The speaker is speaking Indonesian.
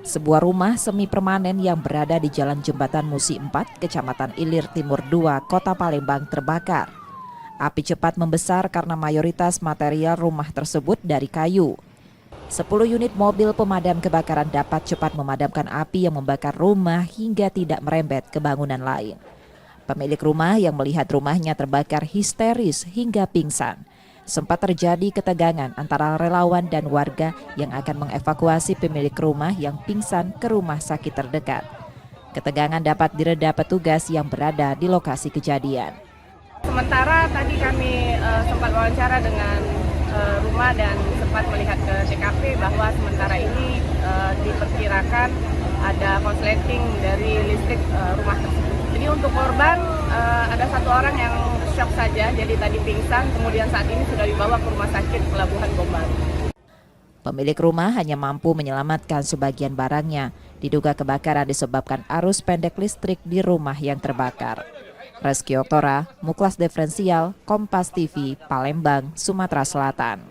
Sebuah rumah semi permanen yang berada di Jalan Jembatan Musi 4, Kecamatan Ilir Timur 2, Kota Palembang terbakar. Api cepat membesar karena mayoritas material rumah tersebut dari kayu. 10 unit mobil pemadam kebakaran dapat cepat memadamkan api yang membakar rumah hingga tidak merembet ke bangunan lain. Pemilik rumah yang melihat rumahnya terbakar histeris hingga pingsan. Sempat terjadi ketegangan antara relawan dan warga yang akan mengevakuasi pemilik rumah yang pingsan ke rumah sakit terdekat. Ketegangan dapat direda petugas yang berada di lokasi kejadian. Sementara tadi kami sempat wawancara dengan rumah dan sempat melihat ke TKP bahwa sementara ini diperkirakan ada korsleting dari listrik rumah tersebut. Jadi untuk korban ada satu orang yang shock saja, jadi tadi pingsan, kemudian saat ini sudah dibawa ke rumah sakit Pelabuhan Gombal. Pemilik rumah hanya mampu menyelamatkan sebagian barangnya. Diduga kebakaran disebabkan arus pendek listrik di rumah yang terbakar. Reski Oktora, Muklas Diferensial, Kompas TV, Palembang, Sumatera Selatan.